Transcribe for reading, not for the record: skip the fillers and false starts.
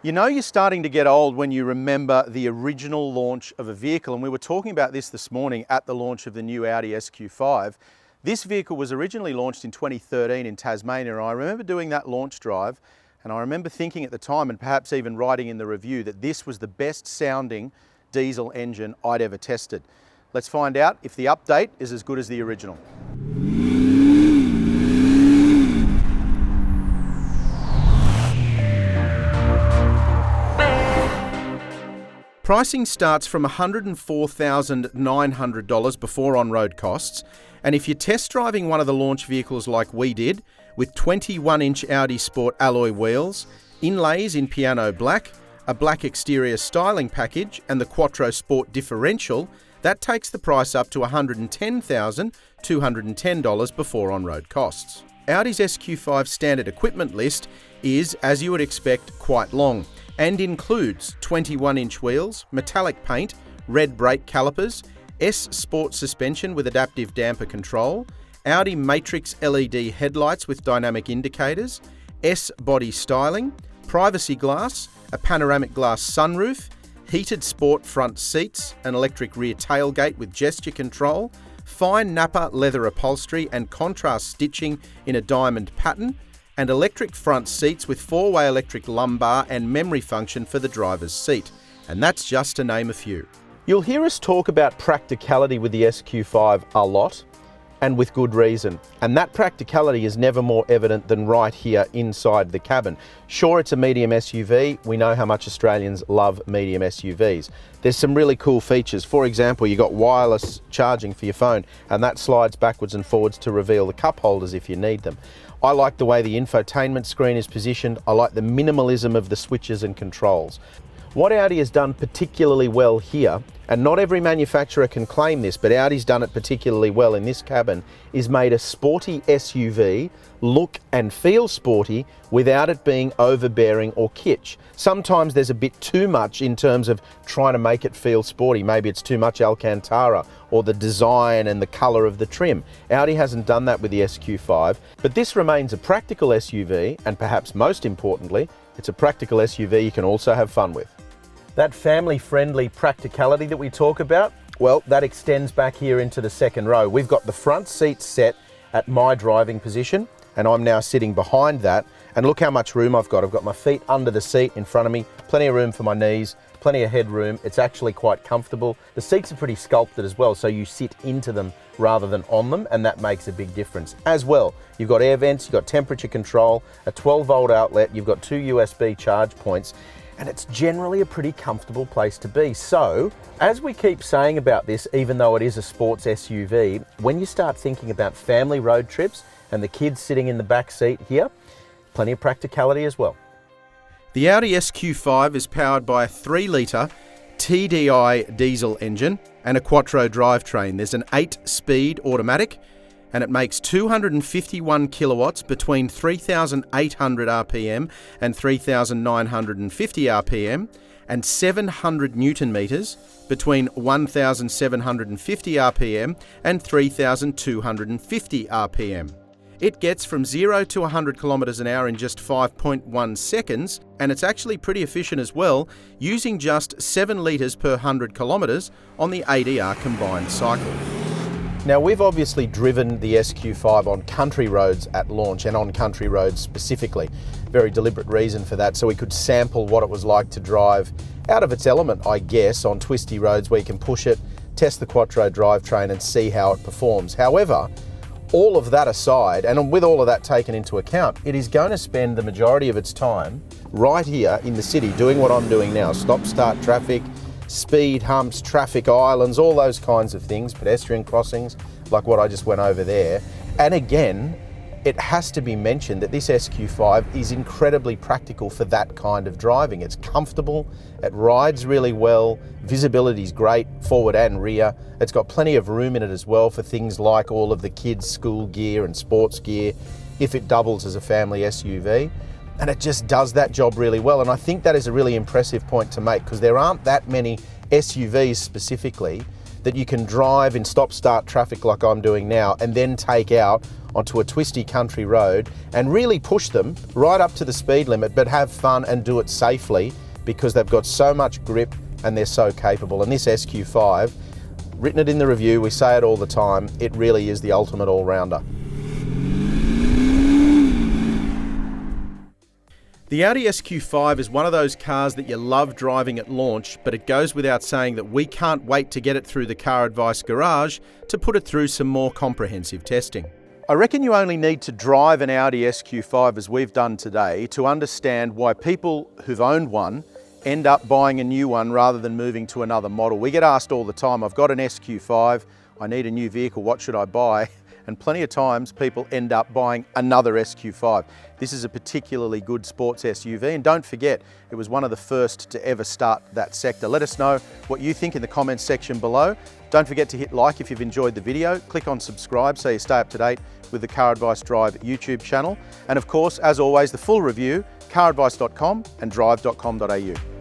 You know you're starting to get old when you remember the original launch of a vehicle, and we were talking about this morning at the launch of the new Audi SQ5. This vehicle was originally launched in 2013 in Tasmania, and I remember doing that launch drive, and I remember thinking at the time, and perhaps even writing in the review, that this was the best sounding diesel engine I'd ever tested. Let's find out if the update is as good as the original. Pricing starts from $104,900 before on-road costs, and if you're test driving one of the launch vehicles like we did, with 21-inch Audi Sport alloy wheels, inlays in piano black, a black exterior styling package and the Quattro Sport differential, that takes the price up to $110,210 before on-road costs. Audi's SQ5 standard equipment list is, as you would expect, quite long, and includes 21-inch wheels, metallic paint, red brake calipers, S Sport suspension with adaptive damper control, Audi Matrix LED headlights with dynamic indicators, S body styling, privacy glass, a panoramic glass sunroof, heated sport front seats, an electric rear tailgate with gesture control, fine Napa leather upholstery and contrast stitching in a diamond pattern, and electric front seats with four-way electric lumbar and memory function for the driver's seat. And that's just to name a few. You'll hear us talk about practicality with the SQ5 a lot, and with good reason. And that practicality is never more evident than right here inside the cabin. Sure, it's a medium SUV. We know how much Australians love medium SUVs. There's some really cool features. For example, you've got wireless charging for your phone, and that slides backwards and forwards to reveal the cup holders if you need them. I like the way the infotainment screen is positioned. I like the minimalism of the switches and controls. What Audi has done particularly well here, and not every manufacturer can claim this, but Audi's done it particularly well in this cabin, is made a sporty SUV look and feel sporty without it being overbearing or kitsch. Sometimes there's a bit too much in terms of trying to make it feel sporty. Maybe it's too much Alcantara or the design and the colour of the trim. Audi hasn't done that with the SQ5, but this remains a practical SUV, and perhaps most importantly, it's a practical SUV you can also have fun with. That family-friendly practicality that we talk about, well, that extends back here into the second row. We've got the front seat set at my driving position, and I'm now sitting behind that. And look how much room I've got. I've got my feet under the seat in front of me, plenty of room for my knees, plenty of headroom. It's actually quite comfortable. The seats are pretty sculpted as well, so you sit into them rather than on them, and that makes a big difference. As well, you've got air vents, you've got temperature control, a 12-volt outlet, you've got 2 USB charge points, and it's generally a pretty comfortable place to be. So, as we keep saying about this, even though it is a sports SUV, when you start thinking about family road trips and the kids sitting in the back seat here, plenty of practicality as well. The Audi SQ5 is powered by a 3-litre TDI diesel engine and a Quattro drivetrain. There's an 8-speed automatic, and it makes 251 kilowatts between 3,800 RPM and 3,950 RPM, and 700 Newton meters between 1,750 RPM and 3,250 RPM. It gets from 0 to 100 kilometers an hour in just 5.1 seconds, and it's actually pretty efficient as well, using just 7 litres per 100 kilometers on the ADR combined cycle. Now, we've obviously driven the SQ5 on country roads at launch, and on country roads specifically. Very deliberate reason for that, so we could sample what it was like to drive out of its element, I guess, on twisty roads where you can push it, test the Quattro drivetrain and see how it performs. However, all of that aside, and with all of that taken into account, it is going to spend the majority of its time right here in the city doing what I'm doing now, stop-start traffic, speed humps, traffic islands, all those kinds of things, pedestrian crossings, like what I just went over there. And again, it has to be mentioned that this SQ5 is incredibly practical for that kind of driving. It's comfortable, it rides really well, visibility's great, forward and rear. It's got plenty of room in it as well for things like all of the kids' school gear and sports gear, if it doubles as a family SUV. And it just does that job really well. And I think that is a really impressive point to make, because there aren't that many SUVs specifically that you can drive in stop-start traffic like I'm doing now and then take out onto a twisty country road and really push them right up to the speed limit, but have fun and do it safely because they've got so much grip and they're so capable. And this SQ5, written it in the review, we say it all the time, it really is the ultimate all-rounder. The Audi SQ5 is one of those cars that you love driving at launch, but it goes without saying that we can't wait to get it through the CarAdvice garage to put it through some more comprehensive testing. I reckon you only need to drive an Audi SQ5 as we've done today to understand why people who've owned one end up buying a new one rather than moving to another model. We get asked all the time, I've got an SQ5, I need a new vehicle, what should I buy? And plenty of times people end up buying another SQ5. This is a particularly good sports SUV, and don't forget, it was one of the first to ever start that sector. Let us know what you think in the comments section below. Don't forget to hit like if you've enjoyed the video. Click on subscribe so you stay up to date with the CarAdvice Drive YouTube channel. And of course, as always, the full review, caradvice.com and Drive.com.au.